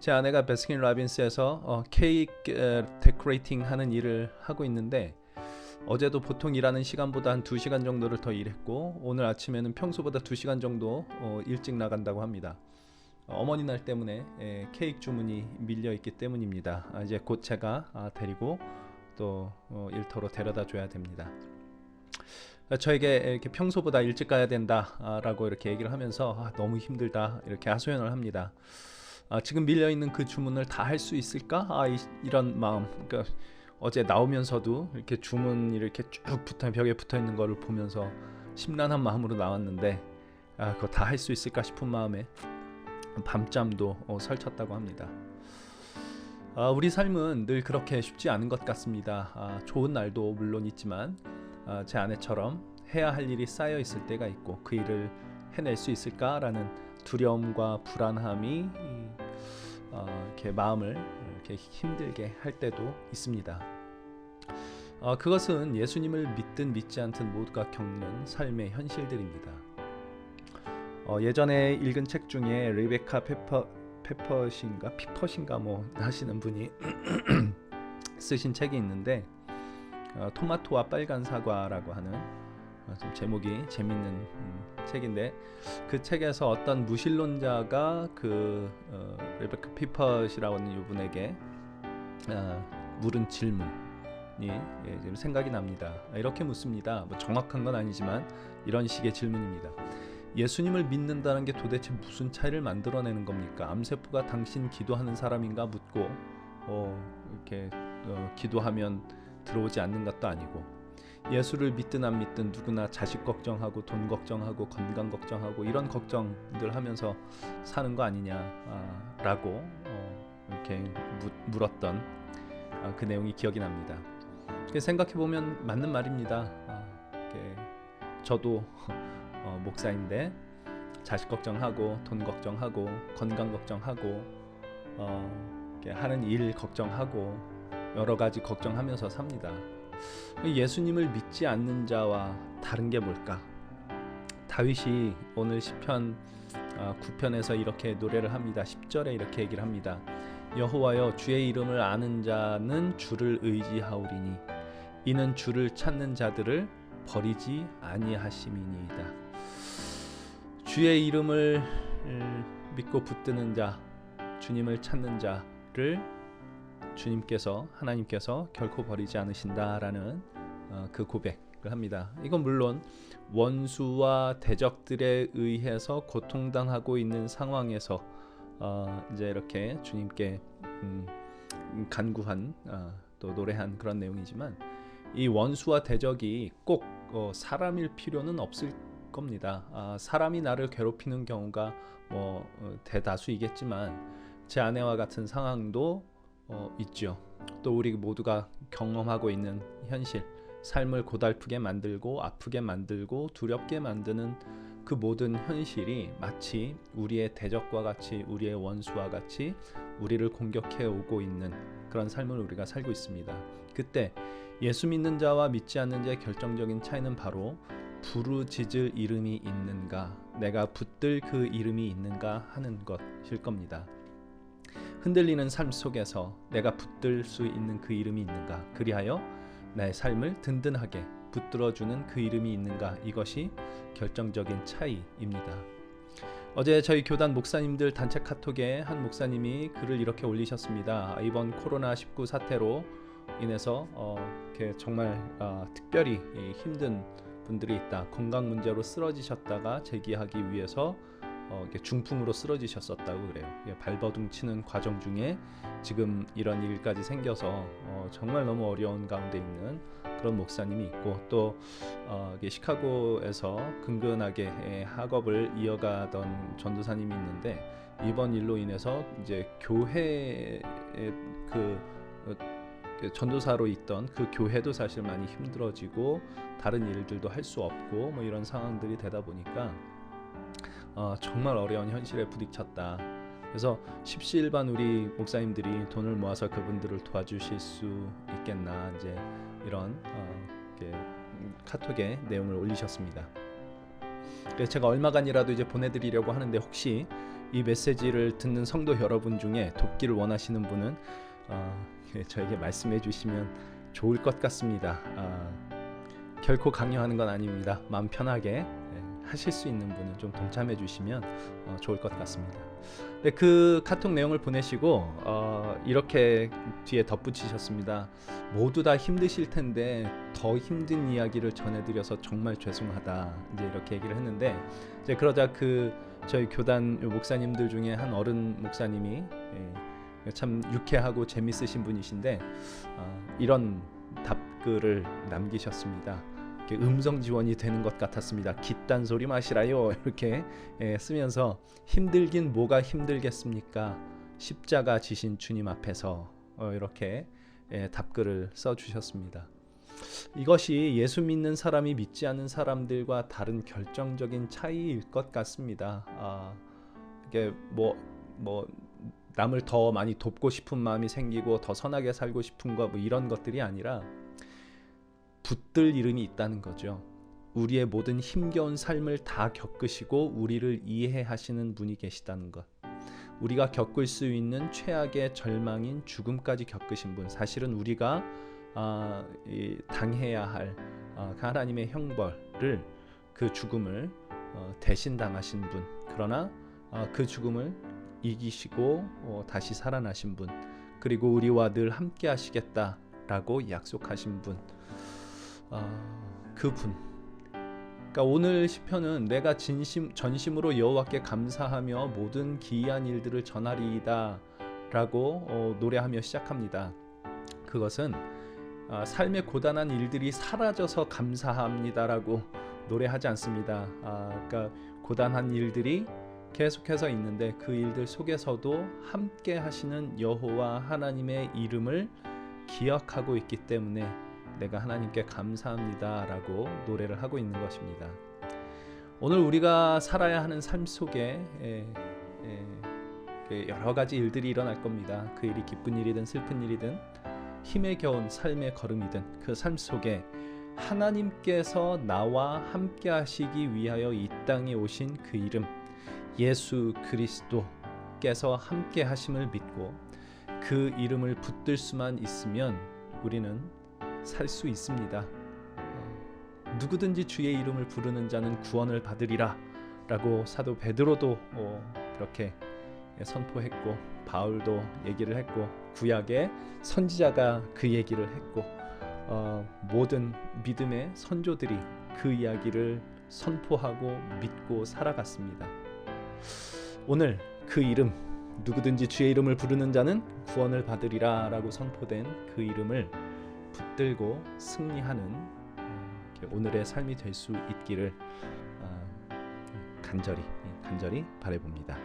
제 아내가 베스킨 라빈스에서 케이크 데코레이팅 하는 일을 하고 있는데 어제도 보통 일하는 시간보다 한 2시간 정도를 더 일했고 오늘 아침에는 평소보다 2시간 정도 일찍 나간다고 합니다. 어머니 날 때문에 케이크 주문이 밀려 있기 때문입니다. 이제 곧 제가 데리고 또 일터로 데려다 줘야 됩니다. 저에게 이렇게 평소보다 일찍 가야 된다라고 이렇게 얘기를 하면서 너무 힘들다 이렇게 하소연을 합니다. 지금 밀려 있는 그 주문을 다 할 수 있을까? 이런 마음. 그러니까 어제 나오면서도 이렇게 주문이 이렇게 쭉 벽에 붙어 있는 거를 보면서 심란한 마음으로 나왔는데 그거 다 할 수 있을까 싶은 마음에 밤잠도 설쳤다고 합니다. 우리 삶은 늘 그렇게 쉽지 않은 것 같습니다. 좋은 날도 물론 있지만 제 아내처럼 해야 할 일이 쌓여 있을 때가 있고 그 일을 해낼 수 있을까라는 두려움과 불안함이 이렇게 마음을 이렇게 힘들게 할 때도 있습니다. 그것은 예수님을 믿든 믿지 않든 모두가 겪는 삶의 현실들입니다. 예전에 읽은 책 중에 리베카 피퍼신가 뭐 하시는 분이 쓰신 책이 있는데 토마토와 빨간 사과라고 하는 좀 제목이 재밌는 책인데 그 책에서 어떤 무신론자가 그 리베카 피퍼시라고 하는 이분에게 물은 질문이 지금 생각이 납니다. 이렇게 묻습니다. 뭐 정확한 건 아니지만 이런 식의 질문입니다. 예수님을 믿는다는 게 도대체 무슨 차이를 만들어내는 겁니까? 암세포가 당신 기도하는 사람인가 묻고 이렇게 기도하면 들어오지 않는 것도 아니고 예수를 믿든 안 믿든 누구나 자식 걱정하고 돈 걱정하고 건강 걱정하고 이런 걱정들 하면서 사는 거 아니냐라고 이렇게 물었던 그 내용이 기억이 납니다. 생각해보면 맞는 말입니다. 저도 목사인데 자식 걱정하고 돈 걱정하고 건강 걱정하고 하는 일 걱정하고 여러 가지 걱정하면서 삽니다. 예수님을 믿지 않는 자와 다른 게 뭘까? 다윗이 오늘 시편 9편에서 이렇게 노래를 합니다. 10절에 이렇게 얘기를 합니다. 여호와여 주의 이름을 아는 자는 주를 의지하오리니 이는 주를 찾는 자들을 버리지 아니하심이니이다. 주의 이름을 믿고 붙드는 자, 주님을 찾는 자를 하나님께서 결코 버리지 않으신다라는 그 고백을 합니다. 이건 물론 원수와 대적들에 의해서 고통당하고 있는 상황에서 이제 이렇게 주님께 간구한 또 노래한 그런 내용이지만 이 원수와 대적이 꼭 사람일 필요는 없을 겁니다. 사람이 나를 괴롭히는 경우가 대다수이겠지만 제 아내와 같은 상황도 있죠. 또 우리 모두가 경험하고 있는 현실, 삶을 고달프게 만들고 아프게 만들고 두렵게 만드는 그 모든 현실이 마치 우리의 대적과 같이 우리의 원수와 같이 우리를 공격해 오고 있는 그런 삶을 우리가 살고 있습니다. 그때 예수 믿는 자와 믿지 않는 자의 결정적인 차이는 바로 부르짖을 이름이 있는가, 내가 붙들 그 이름이 있는가 하는 것일 겁니다. 흔들리는 삶 속에서 내가 붙들 수 있는 그 이름이 있는가, 그리하여 나의 삶을 든든하게 붙들어주는 그 이름이 있는가, 이것이 결정적인 차이입니다. 어제 저희 교단 목사님들 단체 카톡에 한 목사님이 글을 이렇게 올리셨습니다. 이번 코로나19 사태로 인해서 정말 특별히 힘든 분들이 있다. 건강 문제로 쓰러지셨다가 재기하기 위해서 중풍으로 쓰러지셨었다고 그래요. 발버둥 치는 과정 중에 지금 이런 일까지 생겨서 정말 너무 어려운 가운데 있는 그런 목사님이 있고 또 시카고에서 근근하게 학업을 이어가던 전도사님이 있는데 이번 일로 인해서 이제 교회의 그 전도사로 있던 그 교회도 사실 많이 힘들어지고 다른 일들도 할 수 없고 뭐 이런 상황들이 되다 보니까 정말 어려운 현실에 부딪혔다. 그래서 십시일반 우리 목사님들이 돈을 모아서 그분들을 도와주실 수 있겠나 이제 이런 카톡에 내용을 올리셨습니다. 그래서 제가 얼마간이라도 이제 보내드리려고 하는데 혹시 이 메시지를 듣는 성도 여러분 중에 돕기를 원하시는 분은 저에게 말씀해 주시면 좋을 것 같습니다. 결코 강요하는 건 아닙니다. 마음 편하게 하실 수 있는 분은 좀 동참해 주시면 좋을 것 같습니다. 네, 그 카톡 내용을 보내시고 이렇게 뒤에 덧붙이셨습니다. 모두 다 힘드실 텐데 더 힘든 이야기를 전해드려서 정말 죄송하다. 이제 이렇게 얘기를 했는데, 이제 그러자 저희 교단 목사님들 중에 한 어른 목사님이 참 유쾌하고 재밌으신 분이신데 이런 답글을 남기셨습니다. 음성 지원이 되는 것 같았습니다. 깃단 소리 마시라요. 이렇게 쓰면서 힘들긴 뭐가 힘들겠습니까? 십자가 지신 주님 앞에서 이렇게 답글을 써주셨습니다. 이것이 예수 믿는 사람이 믿지 않는 사람들과 다른 결정적인 차이일 것 같습니다. 이게 뭐 남을 더 많이 돕고 싶은 마음이 생기고 더 선하게 살고 싶은 거 뭐 이런 것들이 아니라 붙들 이름이 있다는 거죠. 우리의 모든 힘겨운 삶을 다 겪으시고 우리를 이해하시는 분이 계시다는 것. 우리가 겪을 수 있는 최악의 절망인 죽음까지 겪으신 분. 사실은 우리가 당해야 할 하나님의 형벌을, 그 죽음을 대신 당하신 분. 그러나 그 죽음을 이기시고 다시 살아나신 분. 그리고 우리와 늘 함께 하시겠다라고 약속하신 분. 그분. 그러니까 오늘 시편은 내가 전심으로 여호와께 감사하며 모든 기이한 일들을 전하리이다 라고 노래하며 시작합니다. 그것은 삶의 고단한 일들이 사라져서 감사합니다라고 노래하지 않습니다. 그러니까 고단한 일들이 계속해서 있는데 그 일들 속에서도 함께 하시는 여호와 하나님의 이름을 기억하고 있기 때문에 내가 하나님께 감사합니다 라고 노래를 하고 있는 것입니다. 오늘 우리가 살아야 하는 삶 속에 여러 가지 일들이 일어날 겁니다. 그 일이 기쁜 일이든 슬픈 일이든 힘에 겨운 삶의 걸음이든 그 삶 속에 하나님께서 나와 함께 하시기 위하여 이 땅에 오신 그 이름 예수 그리스도께서 함께 하심을 믿고 그 이름을 붙들 수만 있으면 우리는 살 수 있습니다. 누구든지 주의 이름을 부르는 자는 구원을 받으리라 라고 사도 베드로도 그렇게 선포했고, 바울도 얘기를 했고, 구약의 선지자가 그 얘기를 했고, 모든 믿음의 선조들이 그 이야기를 선포하고 믿고 살아갔습니다. 오늘 그 이름, 누구든지 주의 이름을 부르는 자는 구원을 받으리라 라고 선포된 그 이름을 붙들고 승리하는 오늘의 삶이 될 수 있기를 간절히 바라봅니다.